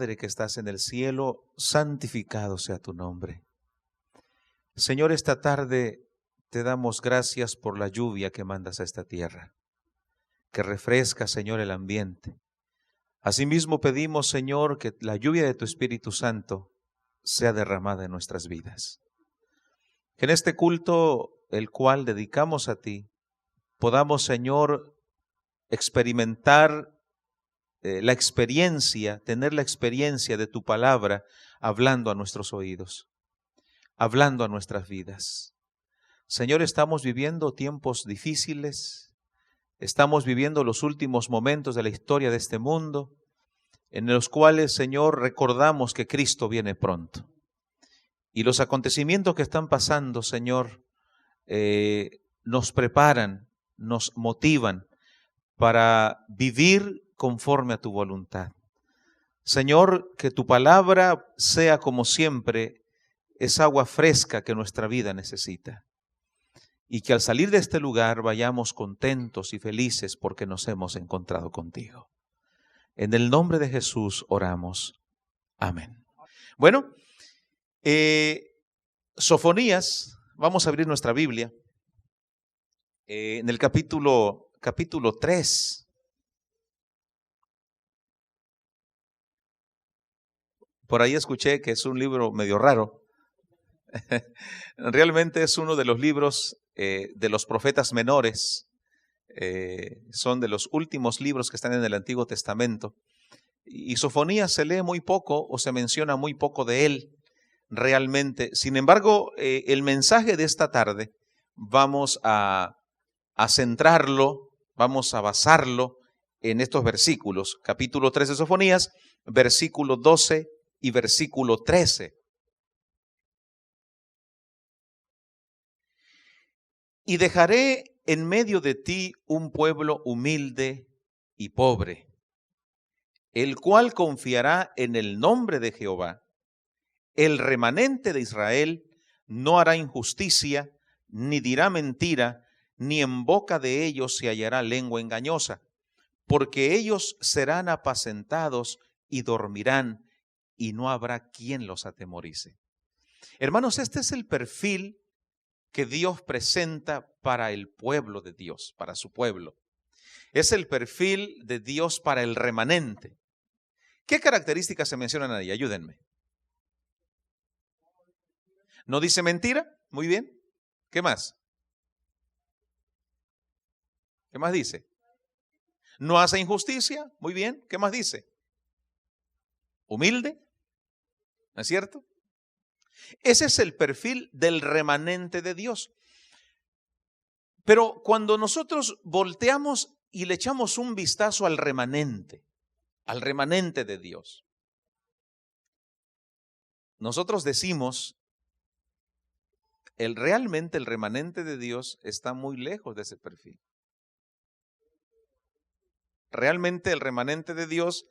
Padre que estás en el cielo, santificado sea tu nombre. Señor, esta tarde te damos gracias por la lluvia que mandas a esta tierra, que refresca, Señor, el ambiente. Asimismo pedimos, Señor, que la lluvia de tu Espíritu Santo sea derramada en nuestras vidas. Que en este culto, el cual dedicamos a ti, podamos, Señor, experimentar tener la experiencia de tu palabra hablando a nuestros oídos, hablando a nuestras vidas. Señor, estamos viviendo tiempos difíciles, estamos viviendo los últimos momentos de la historia de este mundo, en los cuales, Señor, recordamos que Cristo viene pronto. Y los acontecimientos que están pasando, Señor, nos preparan, nos motivan para vivir conforme a tu voluntad. Señor, que tu palabra sea como siempre esa agua fresca que nuestra vida necesita. Y que al salir de este lugar vayamos contentos y felices porque nos hemos encontrado contigo. En el nombre de Jesús oramos. Amén. Bueno, Sofonías, vamos a abrir nuestra Biblia en el capítulo 3. Por ahí escuché que es un libro medio raro. Realmente es uno de los libros de los profetas menores. Son de los últimos libros que están en el Antiguo Testamento. Y Sofonías se lee muy poco o se menciona muy poco de él realmente. Sin embargo, el mensaje de esta tarde vamos a centrarlo, vamos a basarlo en estos versículos. Capítulo 3 de Sofonías, versículo 12 y versículo 13. Y dejaré en medio de ti un pueblo humilde y pobre, el cual confiará en el nombre de Jehová. El remanente de Israel no hará injusticia, ni dirá mentira, ni en boca de ellos se hallará lengua engañosa, porque ellos serán apacentados y dormirán, y no habrá quien los atemorice. Hermanos, este es el perfil que Dios presenta para el pueblo de Dios, para su pueblo. Es el perfil de Dios para el remanente. ¿Qué características se mencionan ahí? Ayúdenme. ¿No dice mentira? Muy bien. ¿Qué más? ¿Qué más dice? ¿No hace injusticia? Muy bien. ¿Qué más dice? Humilde. ¿No es cierto? Ese es el perfil del remanente de Dios. Pero cuando nosotros volteamos y le echamos un vistazo al remanente de Dios, nosotros decimos, realmente el remanente de Dios está muy lejos de ese perfil. Realmente el remanente de Dios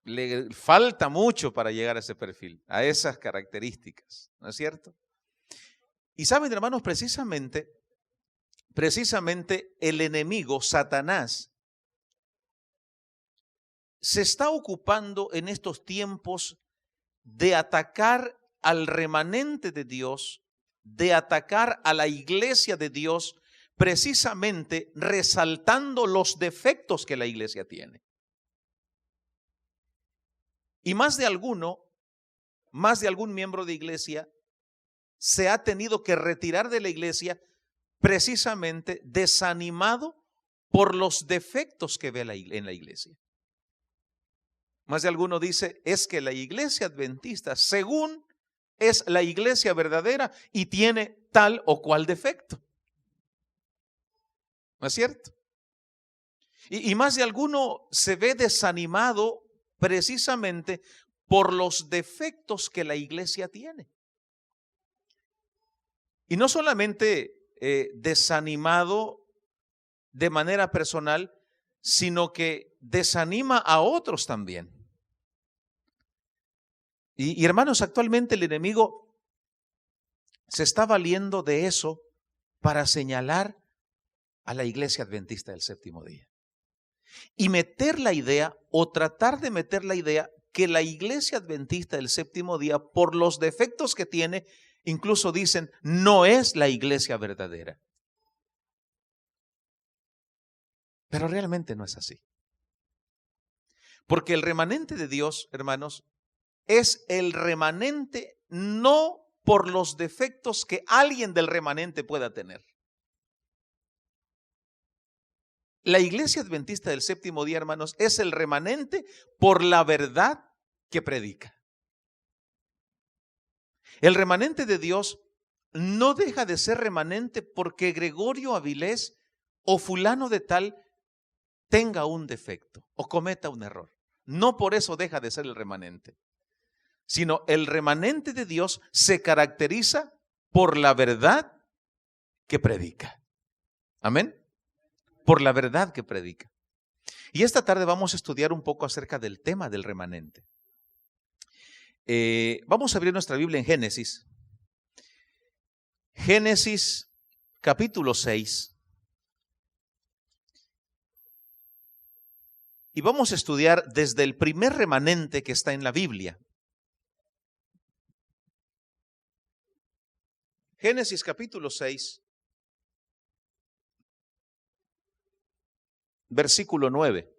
le falta mucho para llegar a ese perfil, a esas características, ¿no es cierto? Y saben, hermanos, precisamente el enemigo, Satanás, se está ocupando en estos tiempos de atacar al remanente de Dios, de atacar a la iglesia de Dios, precisamente resaltando los defectos que la iglesia tiene. Y más de algún miembro de iglesia se ha tenido que retirar de la iglesia precisamente desanimado por los defectos que ve en la iglesia. Más de alguno dice, es que la iglesia adventista, según es la iglesia verdadera y tiene tal o cual defecto. ¿No es cierto? Y más de alguno se ve desanimado precisamente por los defectos que la iglesia tiene. Y no solamente desanimado de manera personal, sino que desanima a otros también. Y hermanos, actualmente el enemigo se está valiendo de eso para señalar a la iglesia adventista del séptimo día. y meter la idea o tratar de meter la idea que la iglesia adventista del séptimo día, por los defectos que tiene, incluso dicen, no es la iglesia verdadera. Pero realmente no es así. Porque el remanente de Dios, hermanos, es el remanente no por los defectos que alguien del remanente pueda tener. La iglesia adventista del séptimo día, hermanos, es el remanente por la verdad que predica. El remanente de Dios no deja de ser remanente porque Gregorio Avilés o fulano de tal tenga un defecto o cometa un error. No por eso deja de ser el remanente, sino el remanente de Dios se caracteriza por la verdad que predica. Amén. Por la verdad que predica. Y esta tarde vamos a estudiar un poco acerca del tema del remanente. Vamos a abrir nuestra Biblia en Génesis. Génesis capítulo 6. Y vamos a estudiar desde el primer remanente que está en la Biblia. Génesis capítulo 6, versículo 9.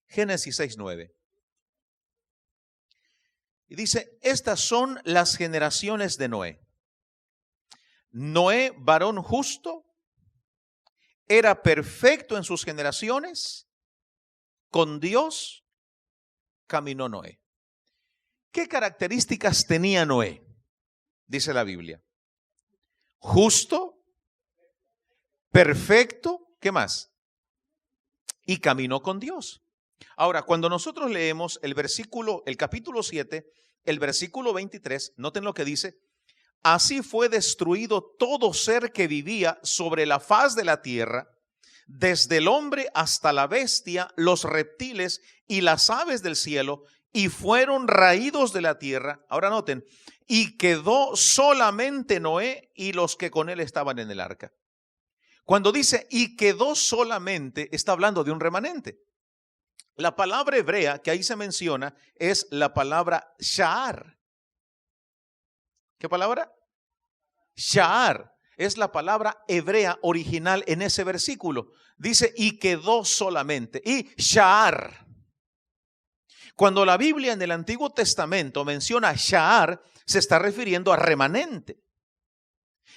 Génesis 6, 9. Y dice, estas son las generaciones de Noé. Noé, varón justo, era perfecto en sus generaciones, con Dios caminó Noé. ¿Qué características tenía Noé? Dice la Biblia. Justo, perfecto, ¿qué más? Y caminó con Dios. Ahora, cuando nosotros leemos el capítulo 7, el versículo 23, noten lo que dice. Así fue destruido todo ser que vivía sobre la faz de la tierra, desde el hombre hasta la bestia, los reptiles y las aves del cielo, y fueron raídos de la tierra. Ahora noten, y quedó solamente Noé y los que con él estaban en el arca. Cuando dice y quedó solamente, está hablando de un remanente. La palabra hebrea que ahí se menciona es la palabra sha'ar. ¿Qué palabra? Sha'ar. Es la palabra hebrea original en ese versículo. Dice y quedó solamente. Y sha'ar. Cuando la Biblia en el Antiguo Testamento menciona sha'ar, se está refiriendo a remanente.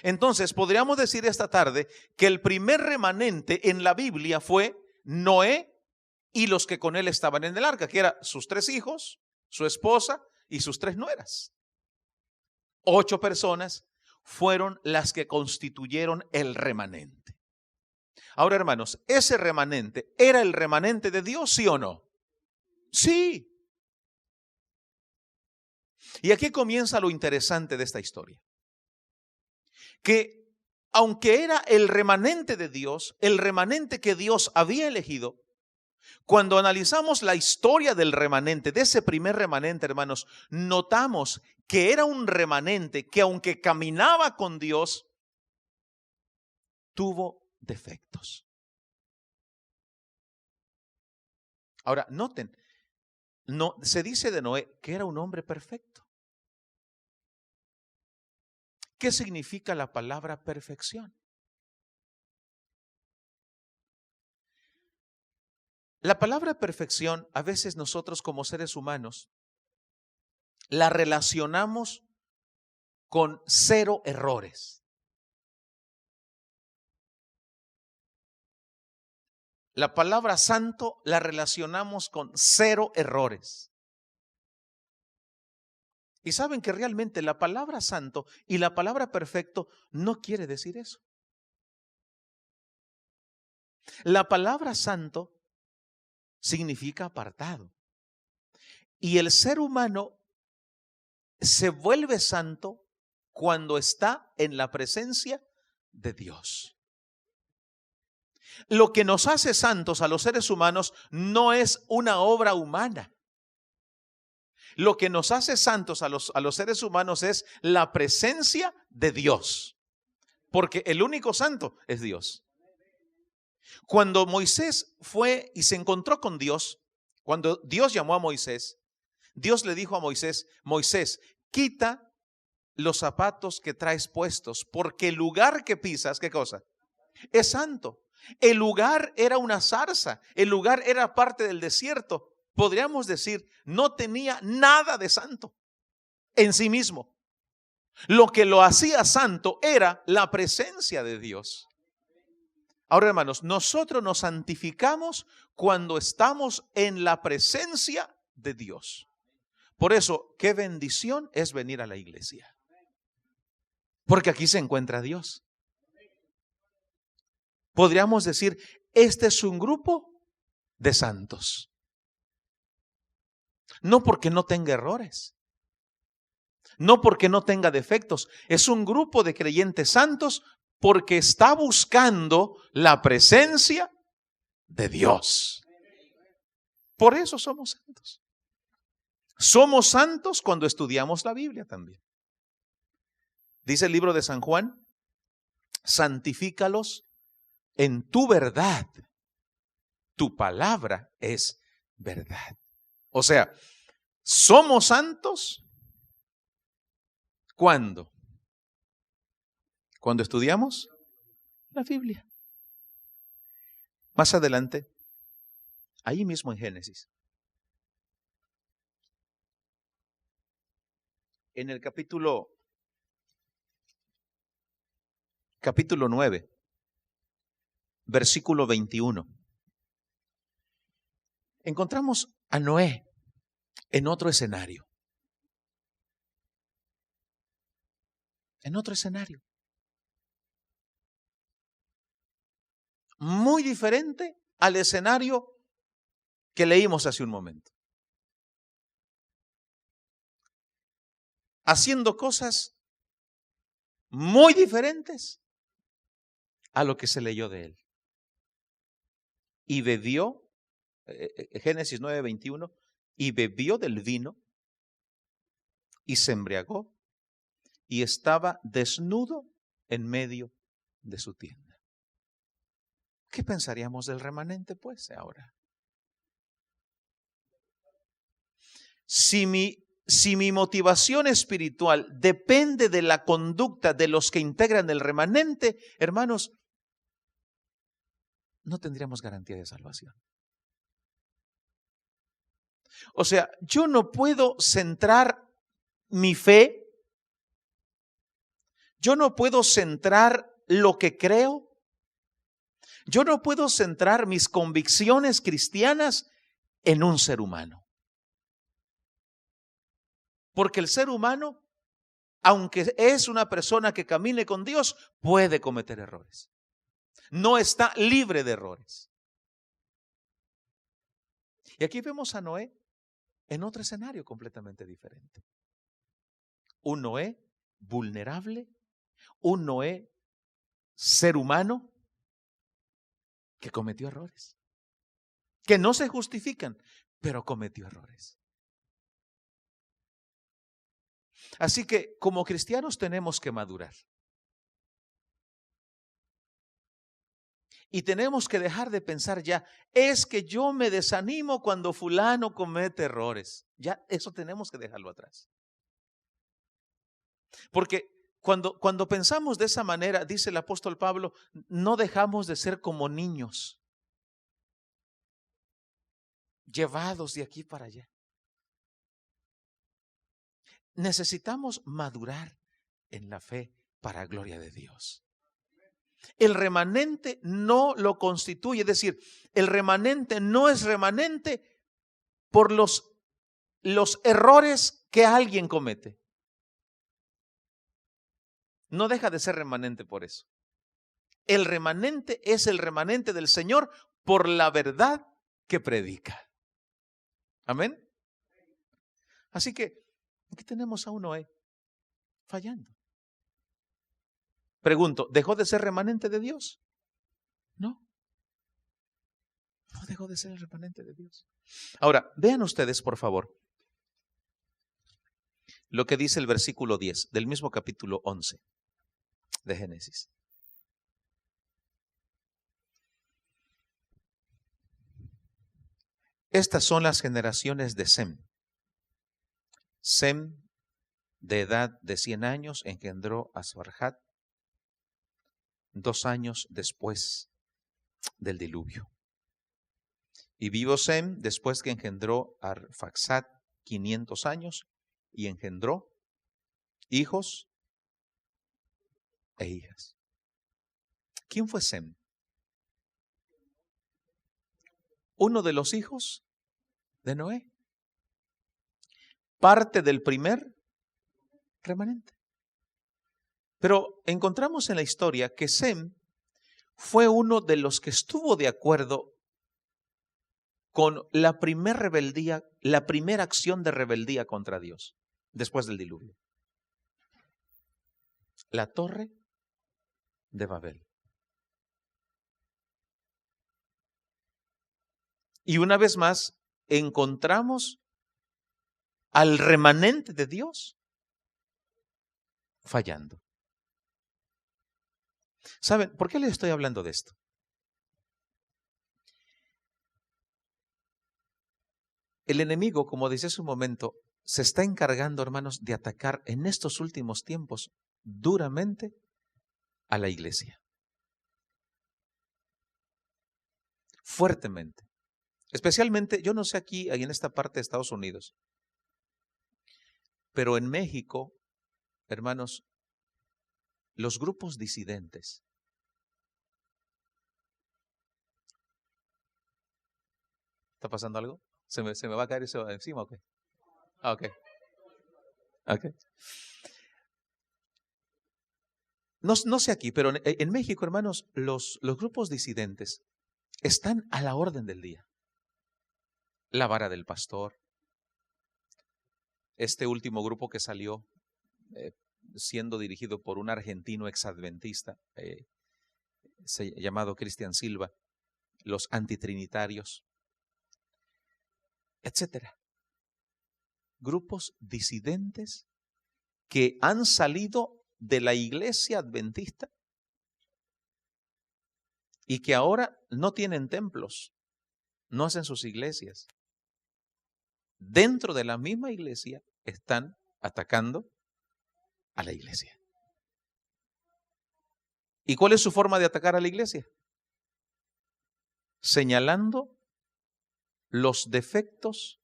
Entonces podríamos decir esta tarde que el primer remanente en la Biblia fue Noé y los que con él estaban en el arca, que eran sus 3 hijos, su esposa y sus 3 nueras. 8 personas fueron las que constituyeron el remanente. Ahora, hermanos, ¿ese remanente era el remanente de Dios, sí o no? Sí. Y aquí comienza lo interesante de esta historia. Que aunque era el remanente de Dios, el remanente que Dios había elegido, cuando analizamos la historia del remanente, de ese primer remanente, hermanos, notamos que era un remanente que aunque caminaba con Dios, tuvo defectos. Ahora, noten, no, se dice de Noé que era un hombre perfecto. ¿Qué significa la palabra perfección? La palabra perfección, a veces nosotros como seres humanos, la relacionamos con 0 errores. La palabra santo la relacionamos con 0 errores. Y saben que realmente la palabra santo y la palabra perfecto no quiere decir eso. La palabra santo significa apartado. Y el ser humano se vuelve santo cuando está en la presencia de Dios. Lo que nos hace santos a los seres humanos no es una obra humana. Lo que nos hace santos a los seres humanos es la presencia de Dios. Porque el único santo es Dios. Cuando Moisés fue y se encontró con Dios, cuando Dios llamó a Moisés, Dios le dijo a Moisés: Moisés, quita los zapatos que traes puestos, porque el lugar que pisas, ¿qué cosa? Es santo. El lugar era una zarza, el lugar era parte del desierto. Podríamos decir, no tenía nada de santo en sí mismo. Lo que lo hacía santo era la presencia de Dios. Ahora, hermanos, nosotros nos santificamos cuando estamos en la presencia de Dios. Por eso, qué bendición es venir a la iglesia. Porque aquí se encuentra Dios. Podríamos decir, este es un grupo de santos. No porque no tenga errores, no porque no tenga defectos. Es un grupo de creyentes santos porque está buscando la presencia de Dios. Por eso somos santos. Somos santos cuando estudiamos la Biblia también. Dice el libro de San Juan: santifícalos en tu verdad. Tu palabra es verdad. O sea, somos santos ¿cuándo? Cuando estudiamos la Biblia. Más adelante, ahí mismo en Génesis, en el capítulo 9, versículo 21, encontramos a Noé en otro escenario. En otro escenario. Muy diferente al escenario que leímos hace un momento. Haciendo cosas muy diferentes a lo que se leyó de él. Y bebió, Génesis 9:21, y bebió del vino y se embriagó y estaba desnudo en medio de su tienda. ¿Qué pensaríamos del remanente, pues, ahora? Si mi motivación espiritual depende de la conducta de los que integran el remanente, hermanos, no tendríamos garantía de salvación. O sea, yo no puedo centrar mi fe, yo no puedo centrar lo que creo, yo no puedo centrar mis convicciones cristianas en un ser humano. Porque el ser humano, aunque es una persona que camine con Dios, puede cometer errores. No está libre de errores. Y aquí vemos a Noé en otro escenario completamente diferente. Un Noé vulnerable, un Noé ser humano que cometió errores, que no se justifican, pero cometió errores. Así que como cristianos tenemos que madurar. Y tenemos que dejar de pensar ya, es que yo me desanimo cuando fulano comete errores. Ya eso tenemos que dejarlo atrás. Porque cuando pensamos de esa manera, dice el apóstol Pablo, no dejamos de ser como niños, llevados de aquí para allá. Necesitamos madurar en la fe para gloria de Dios. El remanente no lo constituye, es decir, el remanente no es remanente por los errores que alguien comete. No deja de ser remanente por eso. El remanente es el remanente del Señor por la verdad que predica. Amén. Así que aquí tenemos a un Noé fallando. Pregunto, ¿dejó de ser remanente de Dios? No. No dejó de ser el remanente de Dios. Ahora, vean ustedes, por favor, lo que dice el versículo 10 del mismo capítulo 11 de Génesis. Estas son las generaciones de Sem. Sem, de edad de 100 años, engendró a Sarhat 2 años después del diluvio. Y vivió Sem después que engendró a Arfaxad 500 años y engendró hijos e hijas. ¿Quién fue Sem? Uno de los hijos de Noé. Parte del primer remanente. Pero encontramos en la historia que Sem fue uno de los que estuvo de acuerdo con la primera rebeldía, la primera acción de rebeldía contra Dios después del diluvio. La torre de Babel. Y una vez más encontramos al remanente de Dios fallando. ¿Saben por qué les estoy hablando de esto? El enemigo, como decía hace un momento, se está encargando, hermanos, de atacar en estos últimos tiempos duramente a la iglesia. Fuertemente. Especialmente, yo no sé aquí en esta parte de Estados Unidos, pero en México, hermanos, los grupos disidentes. ¿Está pasando algo? ¿Se me va a caer eso encima o qué? Ah, ok. Ok. No sé aquí, pero en México, hermanos, los grupos disidentes están a la orden del día. La vara del pastor. Este último grupo que salió siendo dirigido por un argentino exadventista llamado Cristian Silva, los antitrinitarios, etcétera. Grupos disidentes que han salido de la iglesia adventista y que ahora no tienen templos, no hacen sus iglesias. Dentro de la misma iglesia están atacando a la iglesia. ¿Y cuál es su forma de atacar a la iglesia? Señalando los defectos,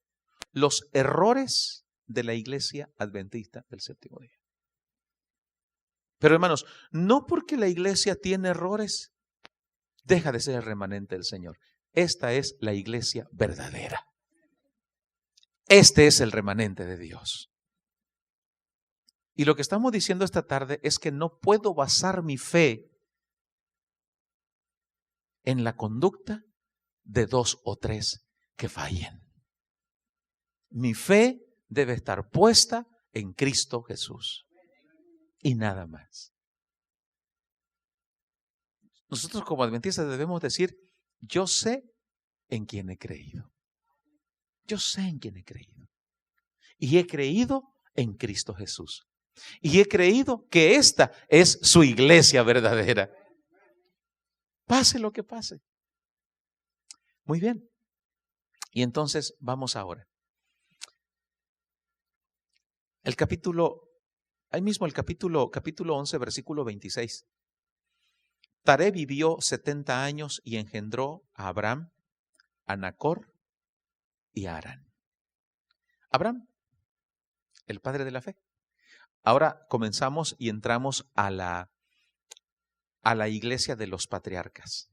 los errores de la iglesia adventista del séptimo día. Pero hermanos, no porque la iglesia tiene errores, deja de ser el remanente del Señor. Esta es la iglesia verdadera. Este es el remanente de Dios. Y lo que estamos diciendo esta tarde es que no puedo basar mi fe en la conducta de 2 o 3 que fallen. Mi fe debe estar puesta en Cristo Jesús y nada más. Nosotros como adventistas debemos decir, yo sé en quién he creído. Yo sé en quién he creído. Y he creído en Cristo Jesús. Y he creído que esta es su iglesia verdadera. Pase lo que pase. Muy bien. Y entonces vamos ahora. El capítulo, ahí mismo el capítulo 11, versículo 26. Taré vivió 70 años y engendró a Abraham, a Nacor y a Harán. Abraham, el padre de la fe. Ahora comenzamos y entramos a la iglesia de los patriarcas.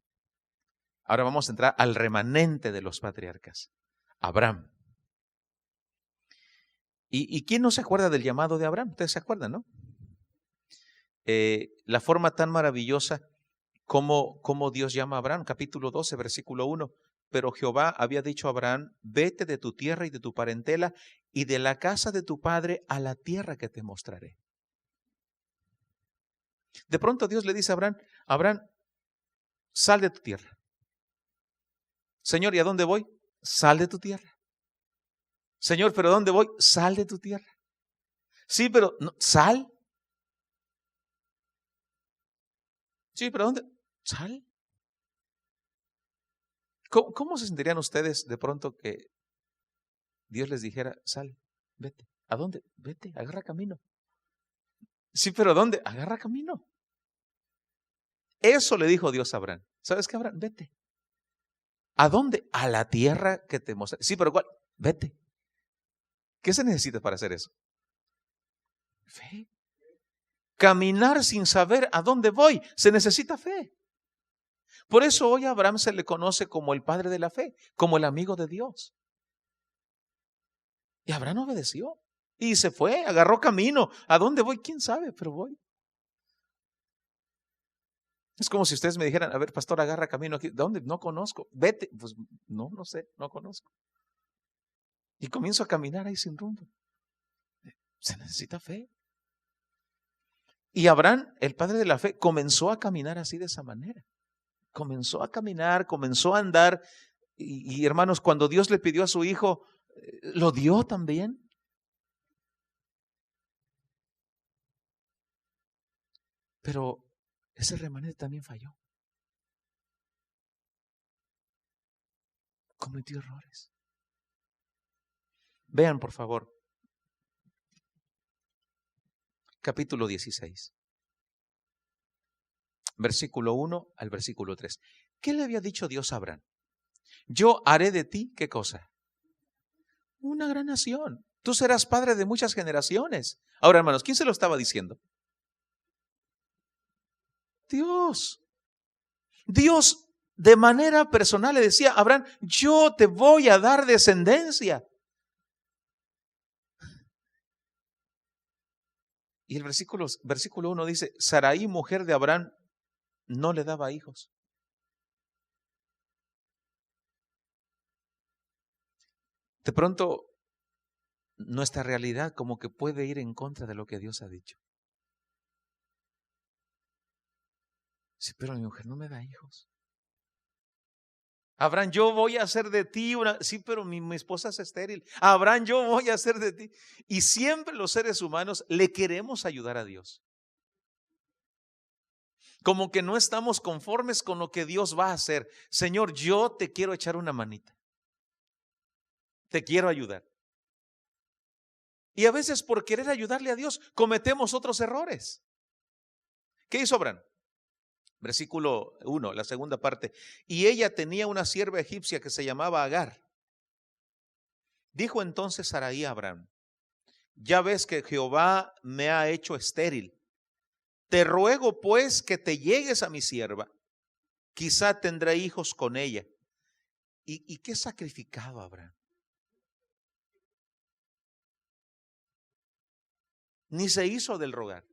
Ahora vamos a entrar al remanente de los patriarcas. Abraham. ¿Y quién no se acuerda del llamado de Abraham? Ustedes se acuerdan, ¿no? La forma tan maravillosa como Dios llama a Abraham. Capítulo 12, versículo 1. Pero Jehová había dicho a Abraham, vete de tu tierra y de tu parentela y de la casa de tu padre a la tierra que te mostraré. De pronto Dios le dice a Abraham, Abraham, sal de tu tierra. Señor, ¿y a dónde voy? Sal de tu tierra. Señor, ¿pero a dónde voy? Sal de tu tierra. Sí, pero no, sal. Sí, pero ¿a dónde? Sal. ¿Cómo se sentirían ustedes de pronto que Dios les dijera, sal, vete. ¿A dónde? Vete, agarra camino. Sí, pero ¿a dónde? Agarra camino. Eso le dijo Dios a Abraham. ¿Sabes qué, Abraham? Vete. ¿A dónde? A la tierra que te mostré. Sí, pero ¿cuál? Vete. ¿Qué se necesita para hacer eso? Fe. Caminar sin saber a dónde voy. Se necesita fe. Por eso hoy a Abraham se le conoce como el padre de la fe, como el amigo de Dios. Y Abraham obedeció. Y se fue, agarró camino. ¿A dónde voy? ¿Quién sabe? Pero voy. Es como si ustedes me dijeran, a ver, pastor, agarra camino aquí. ¿De dónde? No conozco. Vete. Pues no sé, no conozco. Y comienzo a caminar ahí sin rumbo. Se necesita fe. Y Abraham, el padre de la fe, comenzó a caminar así de esa manera. Comenzó a caminar, comenzó a andar. Y hermanos, cuando Dios le pidió a su hijo, lo dio también. Pero ese remanente también falló. Cometió errores. Vean, por favor, capítulo 16, versículo 1 al versículo 3. ¿Qué le había dicho Dios a Abraham? Yo haré de ti, ¿qué cosa? Una gran nación. Tú serás padre de muchas generaciones. Ahora, hermanos, ¿quién se lo estaba diciendo? Dios. Dios de manera personal le decía a Abraham, yo te voy a dar descendencia. Y el versículo 1 dice, Sarai, mujer de Abraham, no le daba hijos. De pronto, nuestra realidad como que puede ir en contra de lo que Dios ha dicho. Sí, pero mi mujer no me da hijos. Abraham, yo voy a hacer de ti una... Sí, pero mi esposa es estéril. Abraham, yo voy a hacer de ti. Y siempre los seres humanos le queremos ayudar a Dios. Como que no estamos conformes con lo que Dios va a hacer. Señor, yo te quiero echar una manita. Te quiero ayudar. Y a veces por querer ayudarle a Dios cometemos otros errores. ¿Qué hizo Abraham? Versículo 1, la segunda parte. Y ella tenía una sierva egipcia que se llamaba Agar. Dijo entonces Sarai a Abraham, ya ves que Jehová me ha hecho estéril. Te ruego pues que te llegues a mi sierva. Quizá tendré hijos con ella. ¿Y qué sacrificado Abraham? Ni se hizo del rogar.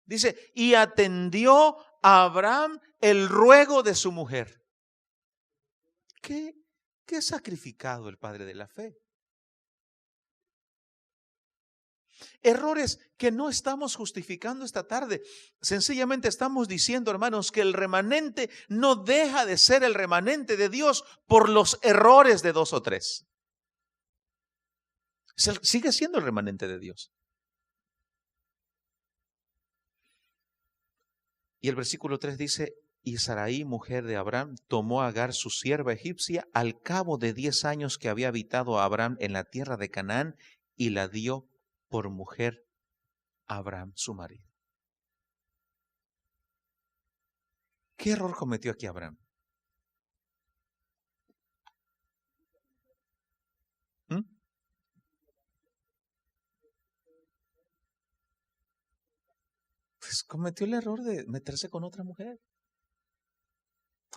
Dice, y atendió a Abraham el ruego de su mujer. ¿Qué sacrificado el padre de la fe? Errores que no estamos justificando esta tarde. Sencillamente estamos diciendo, hermanos, que el remanente no deja de ser el remanente de Dios por los errores de 2 o 3. Sigue siendo el remanente de Dios. Y el versículo 3 dice, y Sarai, mujer de Abraham, tomó a Agar, su sierva egipcia, al cabo de 10 años que había habitado a Abraham en la tierra de Canaán, y la dio por mujer a Abraham, su marido. ¿Qué error cometió aquí Abraham? Pues cometió el error de meterse con otra mujer.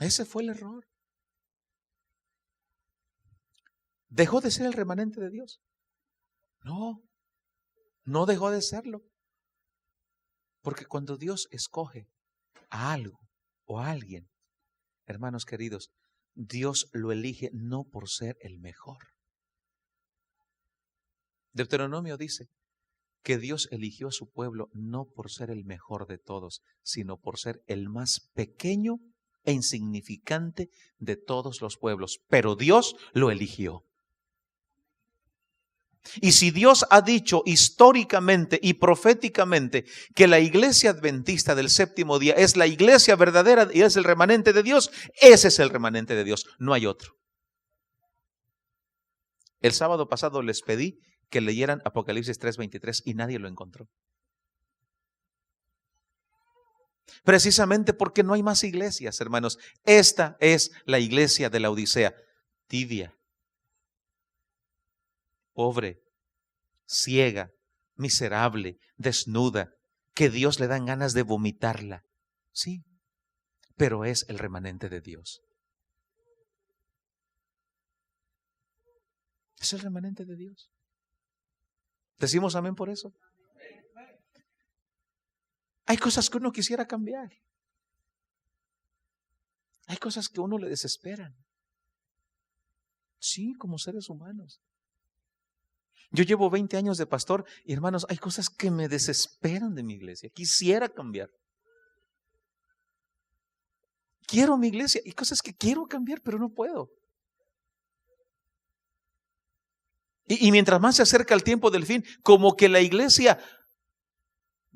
Ese fue el error. ¿Dejó de ser el remanente de Dios? No, no dejó de serlo. Porque cuando Dios escoge a algo o a alguien, hermanos queridos, Dios lo elige no por ser el mejor. Deuteronomio dice que Dios eligió a su pueblo no por ser el mejor de todos, sino por ser el más pequeño e insignificante de todos los pueblos. Pero Dios lo eligió. Y si Dios ha dicho históricamente y proféticamente que la iglesia adventista del séptimo día es la iglesia verdadera y es el remanente de Dios, ese es el remanente de Dios, no hay otro. El sábado pasado les pedí que leyeran Apocalipsis 3:23 y nadie lo encontró. Precisamente porque no hay más iglesias, hermanos. Esta es la iglesia de la Odisea, tibia, pobre, ciega, miserable, desnuda, que Dios le dan ganas de vomitarla. Sí, pero es el remanente de Dios. Es el remanente de Dios. ¿Decimos amén por eso? Hay cosas que uno quisiera cambiar. Hay cosas que a uno le desesperan. Sí, como seres humanos. Yo llevo 20 años de pastor y hermanos, hay cosas que me desesperan de mi iglesia. Quisiera cambiar. Quiero mi iglesia y cosas que quiero cambiar, pero no puedo. Y mientras más se acerca el tiempo del fin, como que la iglesia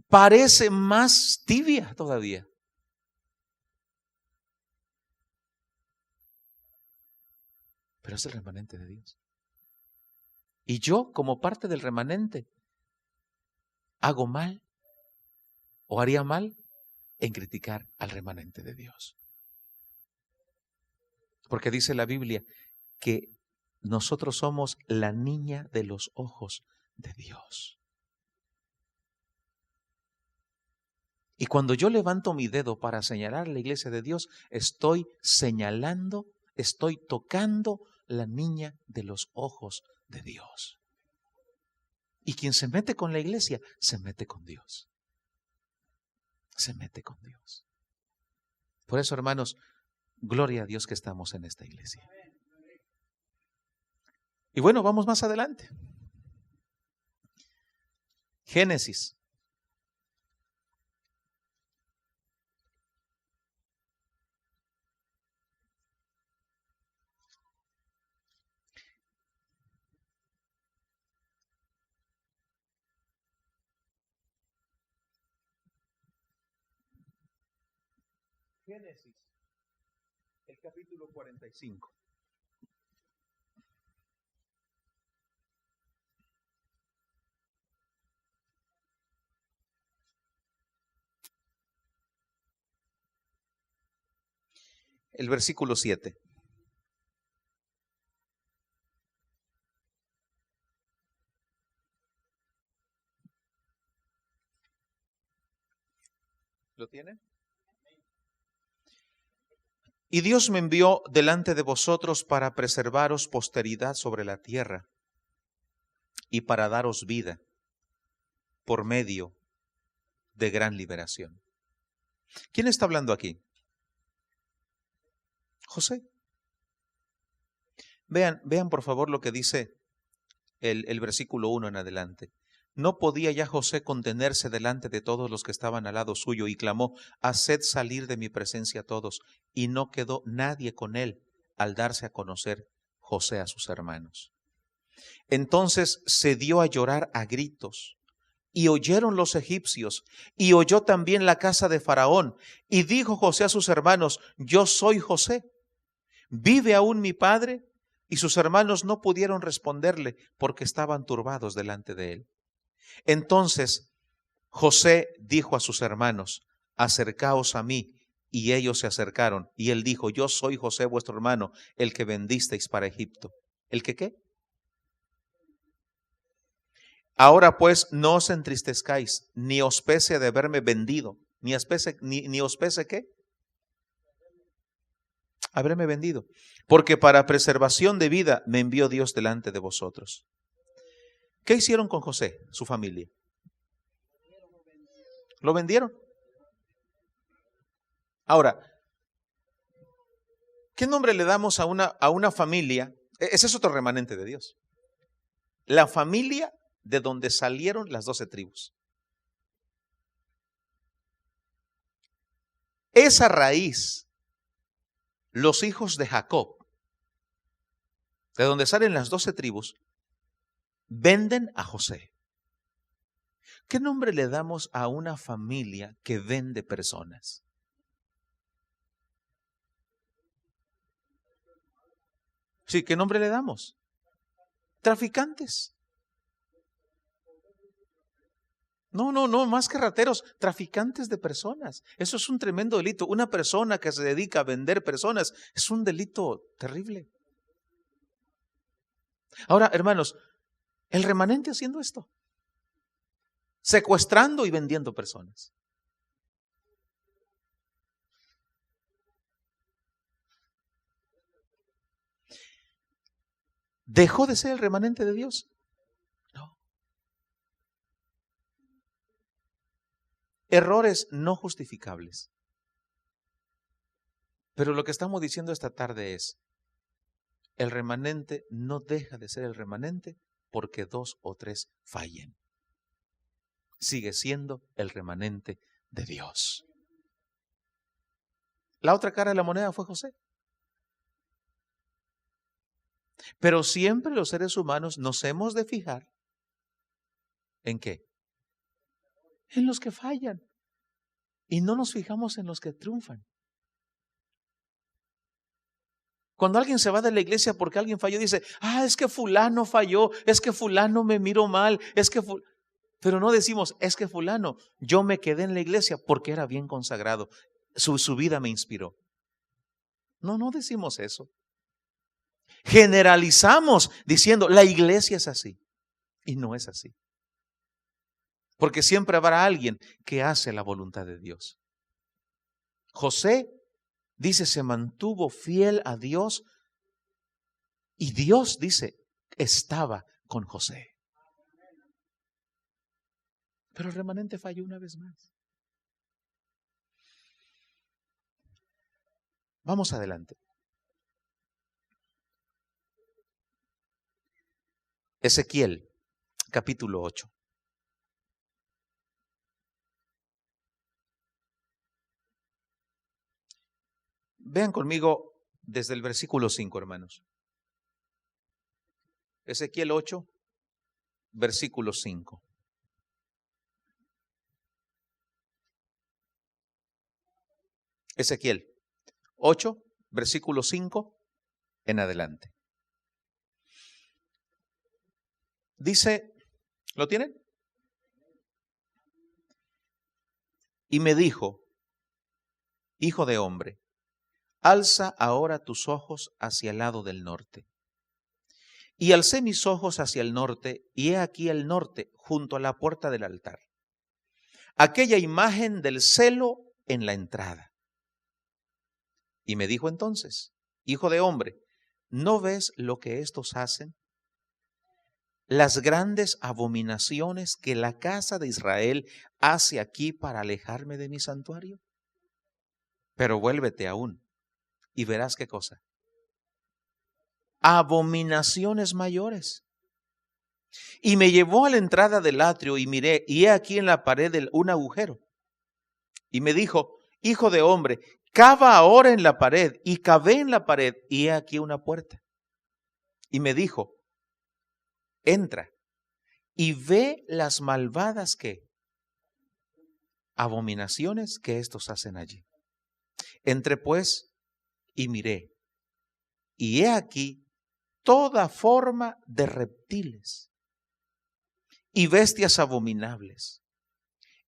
parece más tibia todavía. Pero es el remanente de Dios. Y yo, como parte del remanente, hago mal o haría mal en criticar al remanente de Dios. Porque dice la Biblia que nosotros somos la niña de los ojos de Dios. Y cuando yo levanto mi dedo para señalar la iglesia de Dios, estoy señalando, estoy tocando la niña de los ojos de Dios. Y quien se mete con la iglesia, se mete con Dios. Se mete con Dios. Por eso, hermanos, gloria a Dios que estamos en esta iglesia. Y bueno, vamos más adelante. Génesis. Génesis, el capítulo 45. El versículo 7. ¿Lo tiene? Y Dios me envió delante de vosotros para preservaros posteridad sobre la tierra y para daros vida por medio de gran liberación. ¿Quién está hablando aquí? José. Vean por favor lo que dice el versículo 1 en adelante. No podía ya José contenerse delante de todos los que estaban al lado suyo y clamó: haced salir de mi presencia a todos. Y no quedó nadie con él al darse a conocer José a sus hermanos. Entonces se dio a llorar a gritos, y oyeron los egipcios, y oyó también la casa de Faraón. Y dijo José a sus hermanos: yo soy José. ¿Vive aún mi padre? Y sus hermanos no pudieron responderle porque estaban turbados delante de él. Entonces José dijo a sus hermanos: acercaos a mí. Y ellos se acercaron. Y él dijo: yo soy José vuestro hermano, el que vendisteis para Egipto. ¿El que qué? Ahora pues no os entristezcáis, ni os pese de haberme vendido, ni os pese ¿qué? Haberme vendido. Porque para preservación de vida me envió Dios delante de vosotros. ¿Qué hicieron con José, su familia? ¿Lo vendieron? Ahora, ¿qué nombre le damos a una familia? Ese es otro remanente de Dios. La familia de donde salieron las 12 tribus. Esa raíz, los hijos de Jacob, de donde salen las 12 tribus, Venden a José. ¿Qué nombre le damos a una familia que vende personas? Sí, ¿qué nombre le damos? Traficantes. No, más que rateros, traficantes de personas. Eso es un tremendo delito. Una persona que se dedica a vender personas es un delito terrible. Ahora, hermanos, el remanente haciendo esto, secuestrando y vendiendo personas. ¿Dejó de ser el remanente de Dios? No. Errores no justificables. Pero lo que estamos diciendo esta tarde es, el remanente no deja de ser el remanente porque 2 o 3 fallen. Sigue siendo el remanente de Dios. La otra cara de la moneda fue José. Pero siempre los seres humanos nos hemos de fijar ¿en qué? En los que fallan. Y no nos fijamos en los que triunfan. Cuando alguien se va de la iglesia porque alguien falló, dice, es que fulano falló, es que fulano me miró mal, es que pero no decimos, es que fulano, yo me quedé en la iglesia porque era bien consagrado, su vida me inspiró. No decimos eso. Generalizamos diciendo, la iglesia es así. Y no es así. Porque siempre habrá alguien que hace la voluntad de Dios. José, dice, se mantuvo fiel a Dios y Dios, dice, estaba con José. Pero el remanente falló una vez más. Vamos adelante. Ezequiel, capítulo 8. Vean conmigo desde el versículo 5, hermanos. Ezequiel 8, versículo 5. Ezequiel 8, versículo 5 en adelante. Dice, ¿lo tienen? Y me dijo, hijo de hombre, alza ahora tus ojos hacia el lado del norte. Y alcé mis ojos hacia el norte, y he aquí el norte, junto a la puerta del altar. Aquella imagen del celo en la entrada. Y me dijo entonces, hijo de hombre, ¿no ves lo que estos hacen? Las grandes abominaciones que la casa de Israel hace aquí para alejarme de mi santuario. Pero vuélvete aún y verás qué cosa. Abominaciones mayores. Y me llevó a la entrada del atrio y miré, y he aquí en la pared un agujero. Y me dijo, hijo de hombre, cava ahora en la pared. Y cavé en la pared, y he aquí una puerta. Y me dijo, entra y ve las malvadas abominaciones que estos hacen allí. Entré pues y miré, y he aquí toda forma de reptiles y bestias abominables,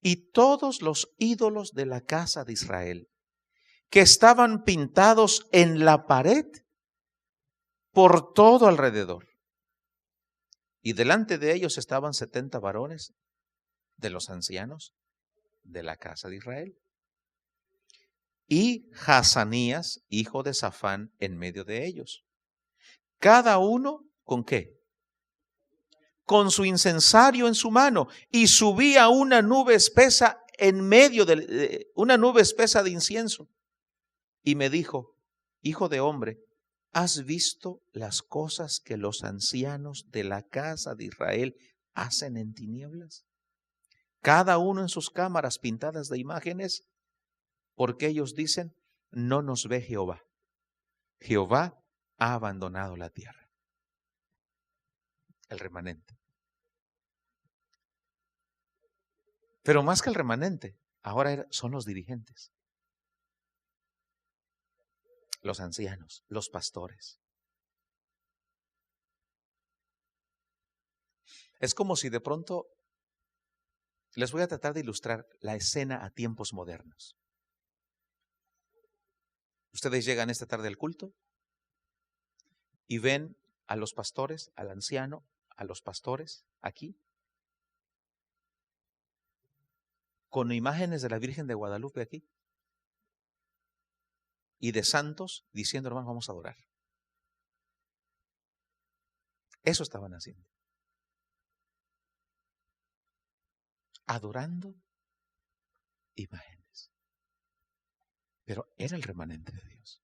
y todos los ídolos de la casa de Israel, que estaban pintados en la pared por todo alrededor. Y delante de ellos estaban 70 varones de los ancianos de la casa de Israel. Y Hazanías, hijo de Safán, en medio de ellos. Cada uno, ¿con qué? Con su incensario en su mano, y subía una nube espesa en medio de una nube espesa de incienso. Y me dijo, hijo de hombre, ¿has visto las cosas que los ancianos de la casa de Israel hacen en tinieblas? Cada uno en sus cámaras pintadas de imágenes, porque ellos dicen, no nos ve Jehová. Jehová ha abandonado la tierra. El remanente. Pero más que el remanente, ahora son los dirigentes, los ancianos, los pastores. Es como si de pronto, les voy a tratar de ilustrar la escena a tiempos modernos. Ustedes llegan esta tarde al culto y ven a los pastores, al anciano, a los pastores aquí, con imágenes de la Virgen de Guadalupe aquí y de santos diciendo, hermanos, vamos a adorar. Eso estaban haciendo. Adorando imágenes. Pero era el remanente de Dios.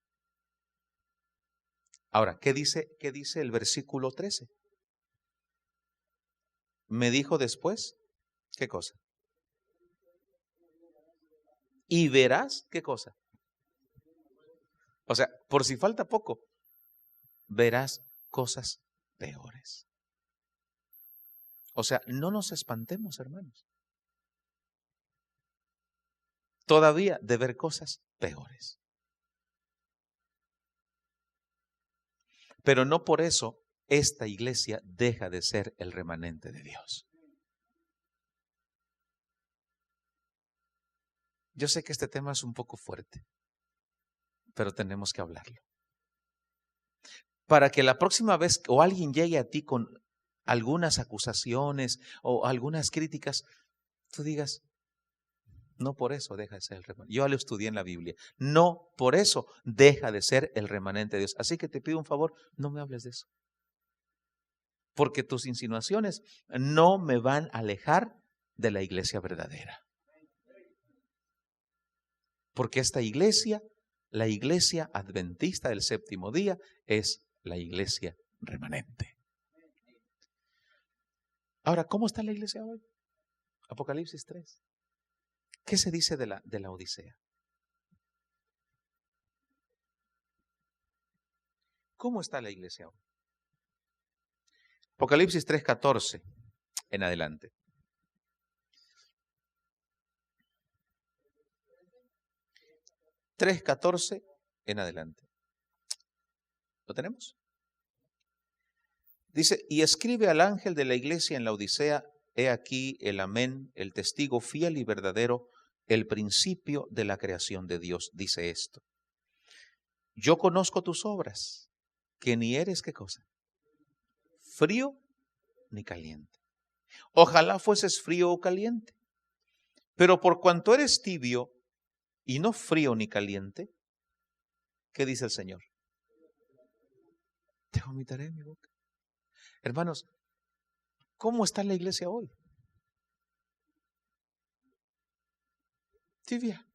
Ahora, ¿qué dice el versículo 13? Me dijo después, ¿qué cosa? Y verás, ¿qué cosa? O sea, por si falta poco, verás cosas peores. O sea, no nos espantemos, hermanos. Todavía de ver cosas peores. Pero no por eso esta iglesia deja de ser el remanente de Dios. Yo sé que este tema es un poco fuerte, pero tenemos que hablarlo. Para que la próxima vez o alguien llegue a ti con algunas acusaciones o algunas críticas, tú digas, no por eso deja de ser el remanente. Yo lo estudié en la Biblia. No por eso deja de ser el remanente de Dios. Así que te pido un favor, no me hables de eso. Porque tus insinuaciones no me van a alejar de la iglesia verdadera. Porque esta iglesia, la iglesia adventista del séptimo día, es la iglesia remanente. Ahora, ¿cómo está la iglesia hoy? Apocalipsis 3. ¿Qué se dice de la Odisea? ¿Cómo está la iglesia hoy? Apocalipsis 3:14 en adelante. (3:14) en adelante. ¿Lo tenemos? Dice, y escribe al ángel de la iglesia en la Odisea, he aquí el amén, el testigo fiel y verdadero, el principio de la creación de Dios, dice esto. Yo conozco tus obras, que ni eres, ¿qué cosa? Frío ni caliente. Ojalá fueses frío o caliente. Pero por cuanto eres tibio y no frío ni caliente, ¿qué dice el Señor? Te vomitaré en mi boca. Hermanos, ¿cómo está la iglesia hoy? Tibia.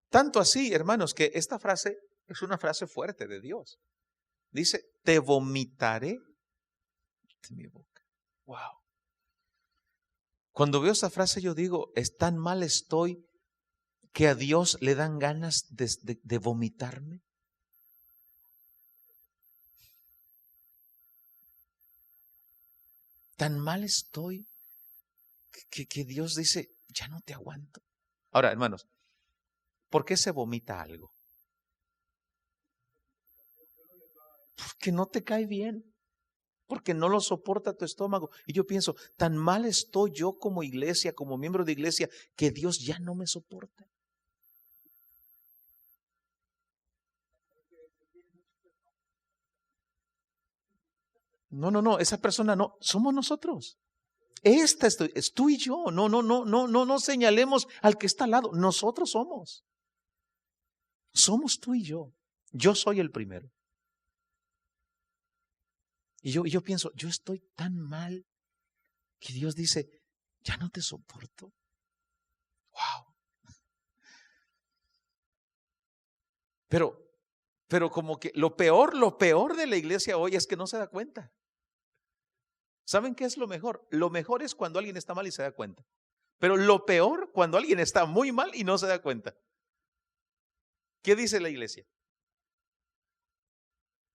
Tanto así, hermanos, que esta frase es una frase fuerte de Dios. Dice, te vomitaré de mi boca. Wow. Cuando veo esa frase yo digo, es tan mal estoy que a Dios le dan ganas de vomitarme. Tan mal estoy que Dios dice, ya no te aguanto. Ahora, hermanos, ¿por qué se vomita algo? Porque no te cae bien. Porque no lo soporta tu estómago. Y yo pienso, tan mal estoy yo como iglesia, como miembro de iglesia, que Dios ya no me soporta. No, esa persona no, somos nosotros. Esta es tú y yo. No señalemos al que está al lado. Nosotros somos. Somos tú y yo. Yo soy el primero. Y yo pienso, yo estoy tan mal que Dios dice, ya no te soporto. Wow. Pero como que lo peor de la iglesia hoy es que no se da cuenta. ¿Saben qué es lo mejor? Lo mejor es cuando alguien está mal y se da cuenta. Pero lo peor cuando alguien está muy mal y no se da cuenta. ¿Qué dice la iglesia?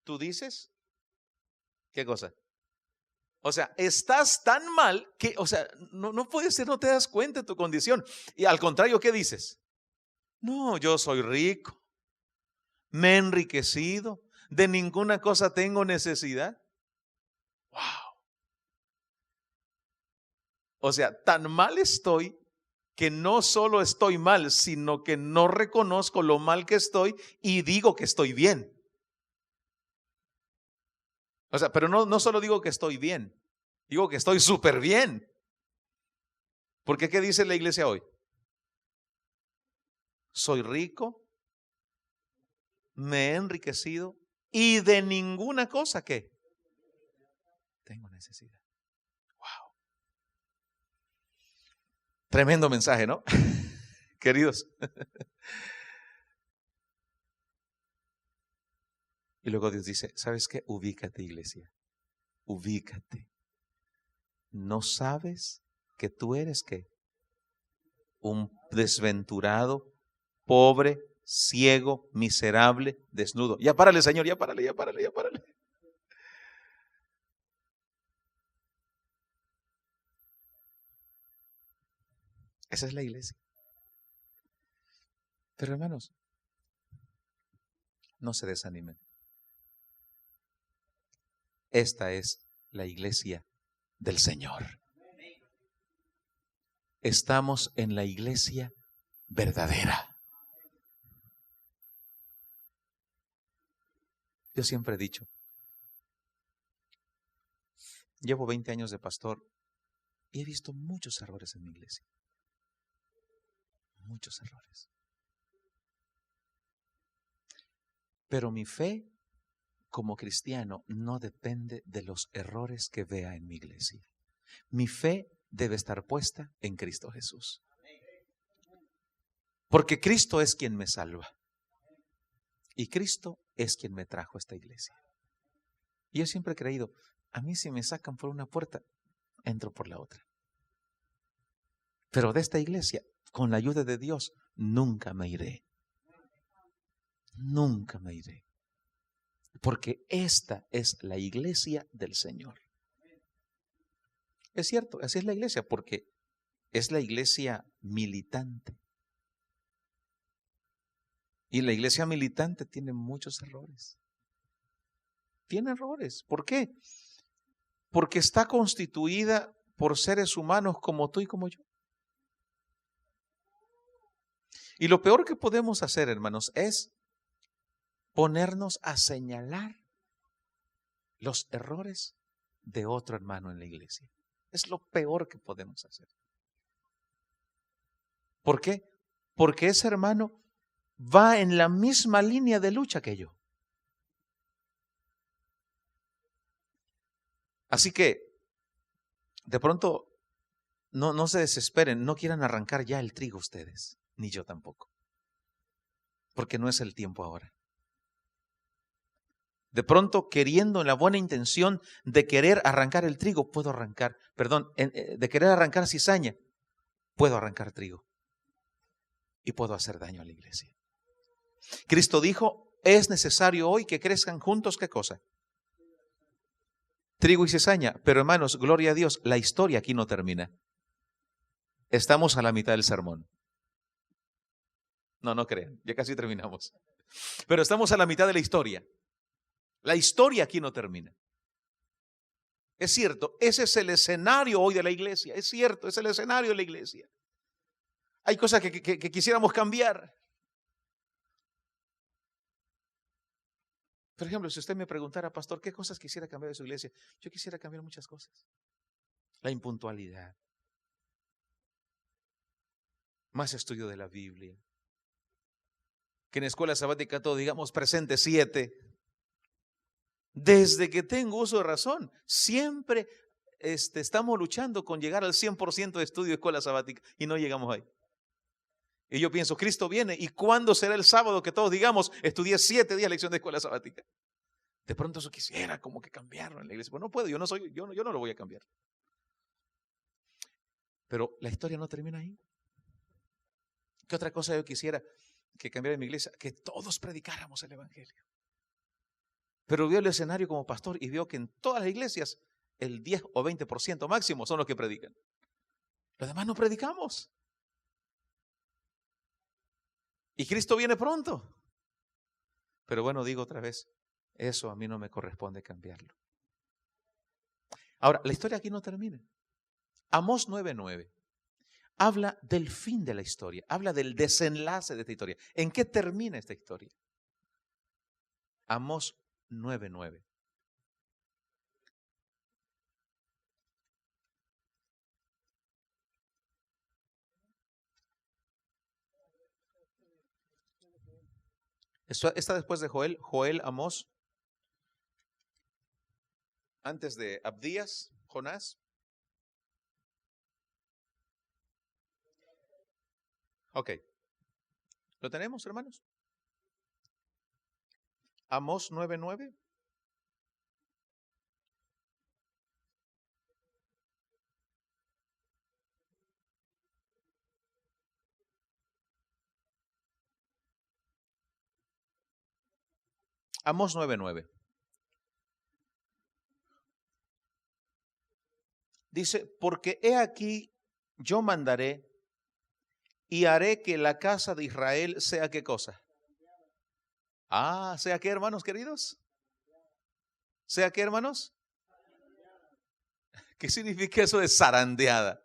¿Tú dices? ¿Qué cosa? O sea, estás tan mal que, o sea, no puede ser, no te das cuenta de tu condición. Y al contrario, ¿qué dices? No, yo soy rico, me he enriquecido, de ninguna cosa tengo necesidad. Wow. O sea, tan mal estoy que no solo estoy mal, sino que no reconozco lo mal que estoy y digo que estoy bien. O sea, pero no solo digo que estoy bien, digo que estoy súper bien. Porque ¿qué dice la iglesia hoy? Soy rico, me he enriquecido y de ninguna cosa que tengo necesidad. Wow. Tremendo mensaje, ¿no? Queridos. Y luego Dios dice, ¿sabes qué? Ubícate, iglesia. Ubícate. ¿No sabes que tú eres qué? Un desventurado, pobre, ciego, miserable, desnudo. Ya párale, Señor, ya párale, ya párale, ya párale. Esa es la iglesia. Pero hermanos, no se desanimen. Esta es la iglesia del Señor. Estamos en la iglesia verdadera. Yo siempre he dicho, llevo 20 años de pastor y he visto muchos errores en mi iglesia. Muchos errores. Pero mi fe como cristiano no depende de los errores que vea en mi iglesia. Mi fe debe estar puesta en Cristo Jesús. Porque Cristo es quien me salva. Y Cristo es quien me trajo a esta iglesia. Y yo siempre he creído, a mí si me sacan por una puerta, entro por la otra. Pero de esta iglesia, con la ayuda de Dios, nunca me iré. Nunca me iré. Porque esta es la iglesia del Señor. Es cierto, así es la iglesia, porque es la iglesia militante. Y la iglesia militante tiene muchos errores. Tiene errores. ¿Por qué? Porque está constituida por seres humanos como tú y como yo. Y lo peor que podemos hacer, hermanos, es ponernos a señalar los errores de otro hermano en la iglesia. Es lo peor que podemos hacer. ¿Por qué? Porque ese hermano va en la misma línea de lucha que yo. Así que, de pronto, no se desesperen, no quieran arrancar ya el trigo ustedes, ni yo tampoco. Porque no es el tiempo ahora. De pronto, queriendo en la buena intención de querer arrancar el trigo, puedo arrancar, de querer arrancar cizaña, puedo arrancar trigo. Y puedo hacer daño a la iglesia. Cristo dijo, es necesario hoy que crezcan juntos, ¿qué cosa? Trigo y cizaña. Pero hermanos, gloria a Dios, la historia aquí no termina. Estamos a la mitad del sermón. No crean, ya casi terminamos. Pero estamos a la mitad de la historia. La historia aquí no termina. Es cierto, ese es el escenario hoy de la iglesia. Es cierto, es el escenario de la iglesia. Hay cosas que quisiéramos cambiar. Por ejemplo, si usted me preguntara, pastor, ¿qué cosas quisiera cambiar de su iglesia? Yo quisiera cambiar muchas cosas. La impuntualidad. Más estudio de la Biblia. Que en escuela sabática todo digamos presente 7. Desde que tengo uso de razón, siempre estamos luchando con llegar al 100% de estudio de escuela sabática y no llegamos ahí. Y yo pienso, Cristo viene, ¿y cuándo será el sábado que todos digamos, estudié 7 días lección de escuela sabática? De pronto eso quisiera como que cambiarlo en la iglesia. Pues no puedo, yo no lo voy a cambiar. Pero la historia no termina ahí. ¿Qué otra cosa yo quisiera que cambiara en mi iglesia? Que todos predicáramos el evangelio. Pero veo el escenario como pastor y veo que en todas las iglesias el 10 o 20% máximo son los que predican. Los demás no predicamos. Y Cristo viene pronto. Pero bueno, digo otra vez, eso a mí no me corresponde cambiarlo. Ahora, la historia aquí no termina. Amós 9:9 habla del fin de la historia, habla del desenlace de esta historia. ¿En qué termina esta historia? Amós 9:9. Está después de Joel, Amós, antes de Abdías, Jonás. Ok. ¿Lo tenemos, hermanos? Amós 9:9. Amós 9:9. Dice, porque he aquí yo mandaré y haré que la casa de Israel sea ¿qué cosa? ¿Sea qué, hermanos queridos? ¿Sea qué, hermanos? ¿Qué significa eso de zarandeada?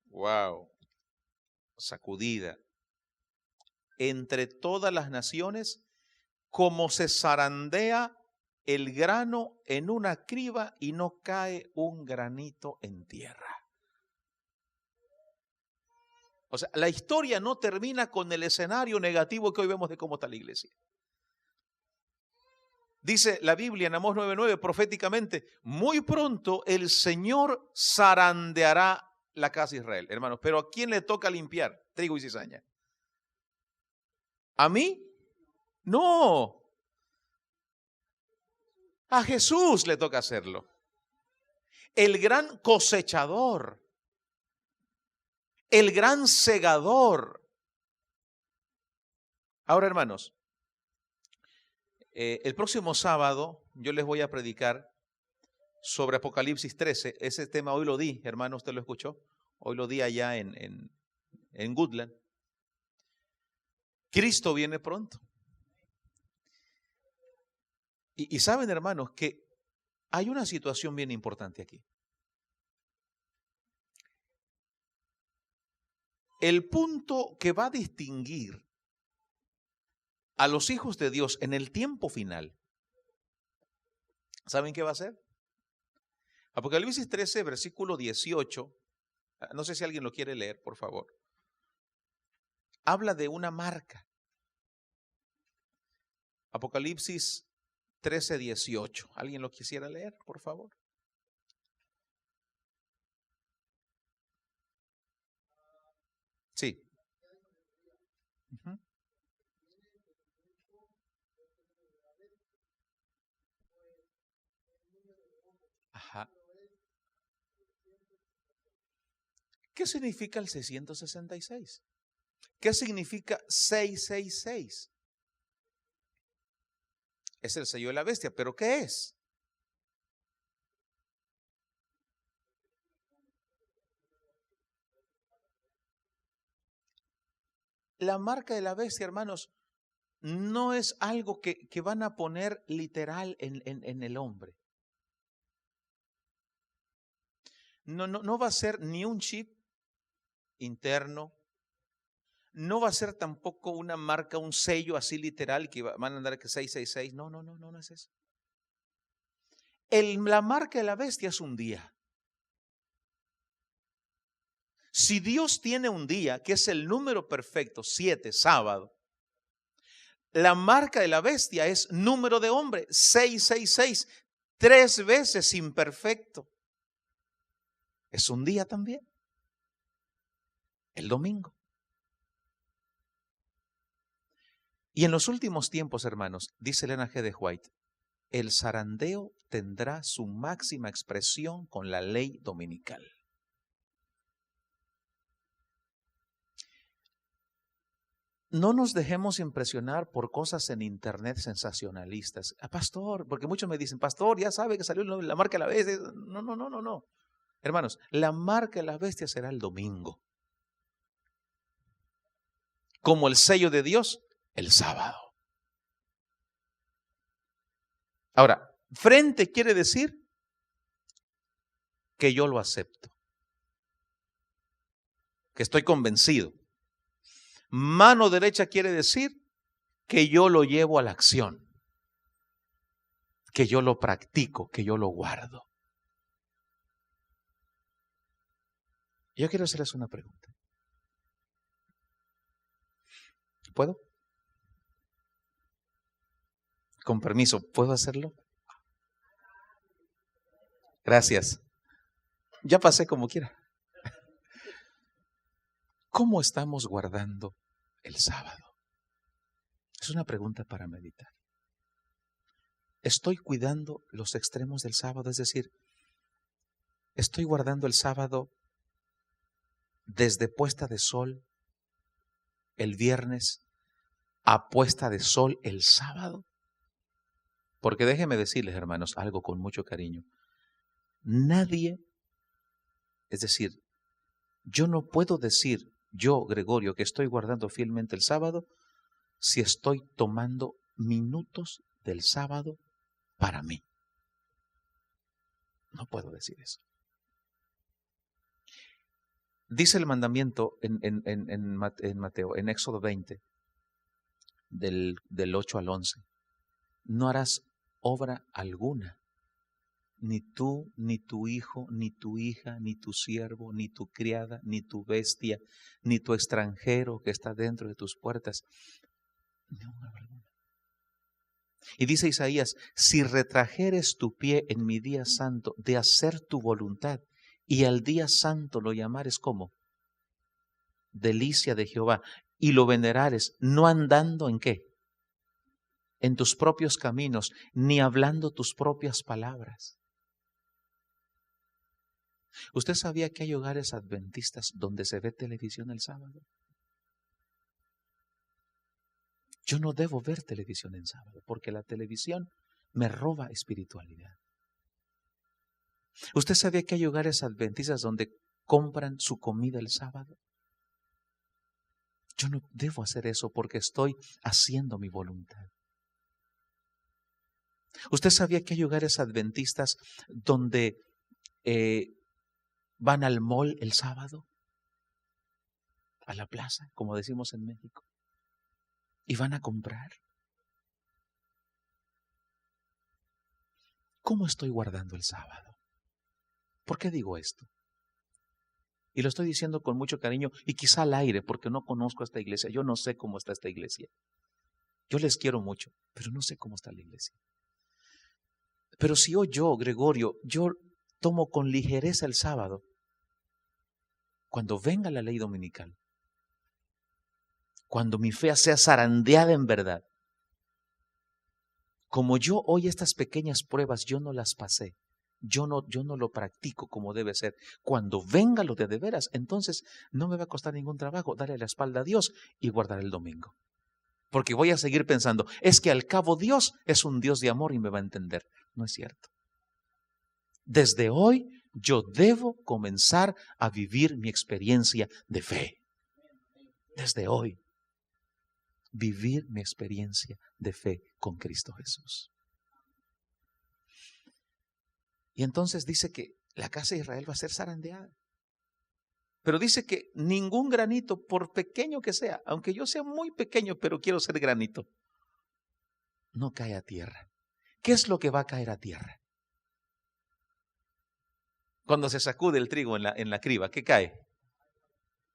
Wow. Sacudida. Entre todas las naciones, como se zarandea el grano en una criba y no cae un granito en tierra. O sea, la historia no termina con el escenario negativo que hoy vemos de cómo está la iglesia. Dice la Biblia en Amós 9:9 proféticamente, muy pronto el Señor zarandeará la casa de Israel. Hermanos, pero ¿a quién le toca limpiar trigo y cizaña? ¿A mí? No. A Jesús le toca hacerlo. El gran cosechador. El gran segador. Ahora, hermanos, el próximo sábado yo les voy a predicar sobre Apocalipsis 13. Ese tema hoy lo di, hermano, usted lo escuchó. Hoy lo di allá en Goodland. Cristo viene pronto. Y saben, hermanos, que hay una situación bien importante aquí. El punto que va a distinguir a los hijos de Dios en el tiempo final, ¿saben qué va a ser? Apocalipsis 13, versículo 18, no sé si alguien lo quiere leer, por favor. Habla de una marca. Apocalipsis 13, 18. ¿Alguien lo quisiera leer, por favor? Sí. Uh-huh. Ajá. ¿Qué significa el 666? ¿Qué significa 666? Es el sello de la bestia, ¿pero qué es? La marca de la bestia, hermanos, no es algo que van a poner literal en el hombre. No va a ser ni un chip interno, no va a ser tampoco una marca, un sello así literal que van a andar que 666. No es eso. La marca de la bestia es un día. Si Dios tiene un día, que es el número perfecto, 7, sábado, la marca de la bestia es número de hombre, 666, 3 veces imperfecto. Es un día también, el domingo. Y en los últimos tiempos, hermanos, dice Elena G. de White, el zarandeo tendrá su máxima expresión con la ley dominical. no nos dejemos impresionar por cosas en internet sensacionalistas. Pastor, porque muchos me dicen, pastor, ya sabe que salió la marca de la bestia. No, no, no, no, no. Hermanos, la marca de la bestia será el domingo. Como el sello de Dios, el sábado. Ahora, frente quiere decir que yo lo acepto, que estoy convencido. Mano derecha quiere decir que yo lo llevo a la acción, que yo lo practico, que yo lo guardo. Yo quiero hacerles una pregunta. ¿Puedo? Con permiso, ¿puedo hacerlo? Gracias. Ya pasé como quiera. ¿Cómo estamos guardando el sábado? Es una pregunta para meditar. ¿Estoy cuidando los extremos del sábado? Es decir, ¿estoy guardando el sábado desde puesta de sol el viernes a puesta de sol el sábado? Porque déjenme decirles, hermanos, algo con mucho cariño. Nadie, es decir, yo no puedo decir, yo, Gregorio, que estoy guardando fielmente el sábado, si estoy tomando minutos del sábado para mí. No puedo decir eso. Dice el mandamiento en Mateo, en Éxodo 20, del 8 al 11. No harás obra alguna, ni tú, ni tu hijo, ni tu hija, ni tu siervo, ni tu criada, ni tu bestia, ni tu extranjero que está dentro de tus puertas. No, obra alguna. Y dice Isaías, si retrajeres tu pie en mi día santo de hacer tu voluntad, y al día santo lo llamares como delicia de Jehová, y lo venerares, no andando en qué, en tus propios caminos, ni hablando tus propias palabras. ¿Usted sabía que hay hogares adventistas donde se ve televisión el sábado? Yo no debo ver televisión en sábado, porque la televisión me roba espiritualidad. ¿Usted sabía que hay hogares adventistas donde compran su comida el sábado? Yo no debo hacer eso porque estoy haciendo mi voluntad. ¿Usted sabía que hay hogares adventistas donde van al mall el sábado? A la plaza, como decimos en México. Y van a comprar. ¿Cómo estoy guardando el sábado? ¿Por qué digo esto? Y lo estoy diciendo con mucho cariño y quizá al aire, porque no conozco esta iglesia. Yo no sé cómo está esta iglesia. Yo les quiero mucho, pero no sé cómo está la iglesia. Pero si hoy yo, Gregorio, yo tomo con ligereza el sábado, cuando venga la ley dominical, cuando mi fe sea zarandeada en verdad, como yo hoy estas pequeñas pruebas yo no las pasé, yo no lo practico como debe ser. Cuando venga lo de veras, entonces no me va a costar ningún trabajo darle la espalda a Dios y guardar el domingo. Porque voy a seguir pensando, es que al cabo Dios es un Dios de amor y me va a entender. No es cierto. Desde hoy yo debo comenzar a vivir mi experiencia de fe. Desde hoy. Vivir mi experiencia de fe con Cristo Jesús. Y entonces dice que la casa de Israel va a ser zarandeada. Pero dice que ningún granito, por pequeño que sea, aunque yo sea muy pequeño, pero quiero ser granito, no cae a tierra. ¿Qué es lo que va a caer a tierra? Cuando se sacude el trigo en la criba, ¿qué cae?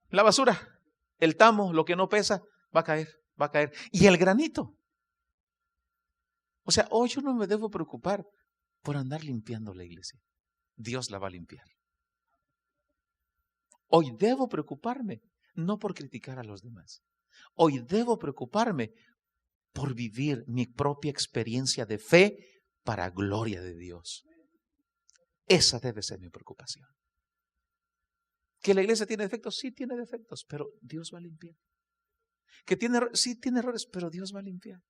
La basura, el tamo, lo que no pesa, va a caer, va a caer. Y el granito. O sea, hoy yo no me debo preocupar por andar limpiando la iglesia. Dios la va a limpiar. Hoy debo preocuparme, no por criticar a los demás. Hoy debo preocuparme por vivir mi propia experiencia de fe para gloria de Dios. Esa debe ser mi preocupación. ¿Que la iglesia tiene defectos? Sí tiene defectos, pero Dios va a limpiar. Que sí tiene errores, pero Dios va a limpiar.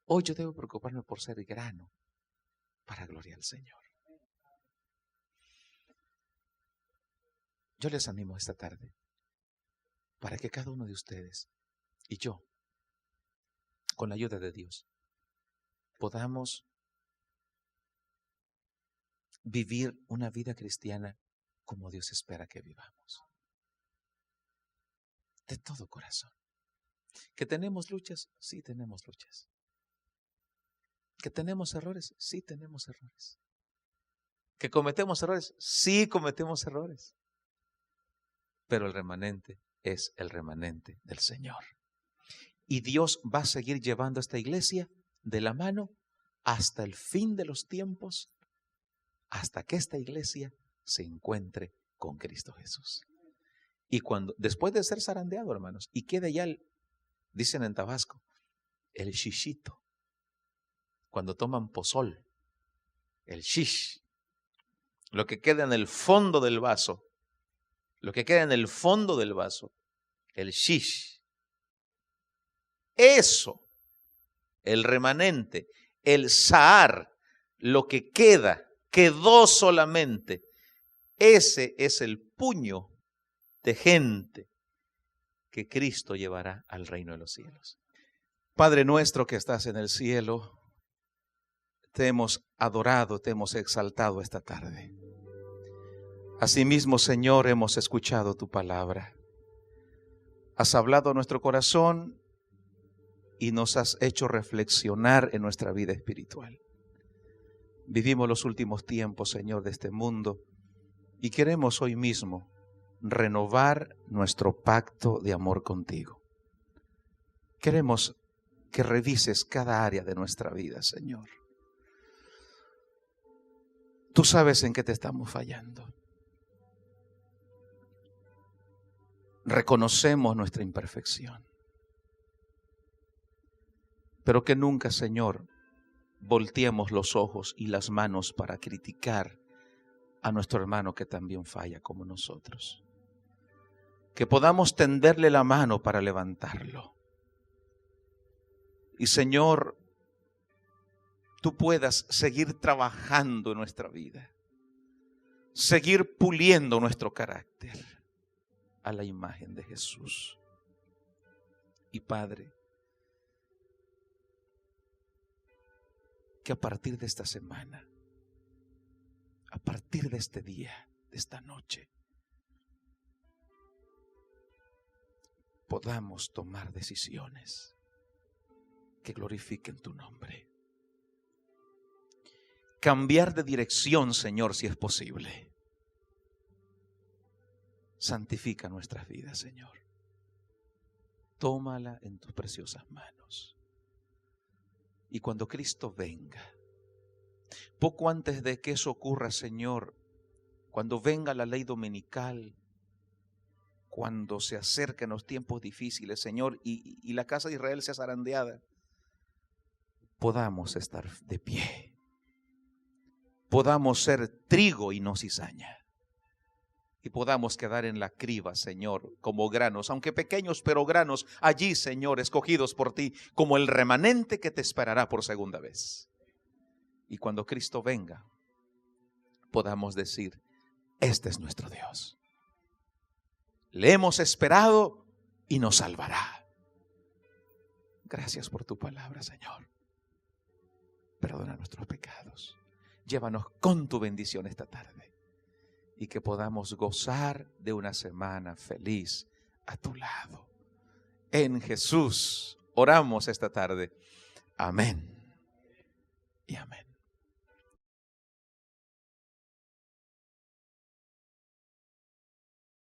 Hoy yo debo preocuparme por ser grano para gloria al Señor. Yo les animo esta tarde para que cada uno de ustedes y yo, con la ayuda de Dios, podamos vivir una vida cristiana como Dios espera que vivamos. De todo corazón. ¿Que tenemos luchas? Sí tenemos luchas. ¿Que tenemos errores? Sí tenemos errores. ¿Que cometemos errores? Sí cometemos errores. Pero el remanente es el remanente del Señor. Y Dios va a seguir llevando a esta iglesia de la mano hasta el fin de los tiempos, hasta que esta iglesia se encuentre con Cristo Jesús. Y después de ser zarandeado, hermanos, y quede ya dicen en Tabasco, el shishito. Cuando toman pozol, el shish, lo que queda en el fondo del vaso, el shish. Eso, el remanente, el sahar, lo que quedó solamente, ese es el puño de gente que Cristo llevará al reino de los cielos. Padre nuestro que estás en el cielo, te hemos adorado, te hemos exaltado esta tarde. Asimismo, Señor, hemos escuchado tu palabra. Has hablado a nuestro corazón y nos has hecho reflexionar en nuestra vida espiritual. Vivimos los últimos tiempos, Señor, de este mundo y queremos hoy mismo renovar nuestro pacto de amor contigo. Queremos que revises cada área de nuestra vida, Señor. Tú sabes en qué te estamos fallando. Reconocemos nuestra imperfección. Pero que nunca, Señor, volteemos los ojos y las manos para criticar a nuestro hermano que también falla como nosotros. Que podamos tenderle la mano para levantarlo. Y Señor, tú puedas seguir trabajando en nuestra vida, seguir puliendo nuestro carácter a la imagen de Jesús. Y Padre, que a partir de esta semana, a partir de este día, de esta noche, podamos tomar decisiones que glorifiquen tu nombre. Cambiar de dirección, Señor, si es posible. Santifica nuestras vidas, Señor. Tómala en tus preciosas manos. Y cuando Cristo venga, poco antes de que eso ocurra, Señor, cuando venga la ley dominical, cuando se acerquen los tiempos difíciles, Señor, y la casa de Israel sea zarandeada, podamos estar de pie. Podamos ser trigo y no cizaña. Y podamos quedar en la criba, Señor, como granos, aunque pequeños, pero granos, allí, Señor, escogidos por ti, como el remanente que te esperará por segunda vez. Y cuando Cristo venga, podamos decir, este es nuestro Dios. Le hemos esperado y nos salvará. Gracias por tu palabra, Señor. Perdona nuestros pecados. Llévanos con tu bendición esta tarde. Y que podamos gozar de una semana feliz a tu lado. En Jesús oramos esta tarde. Amén y amén.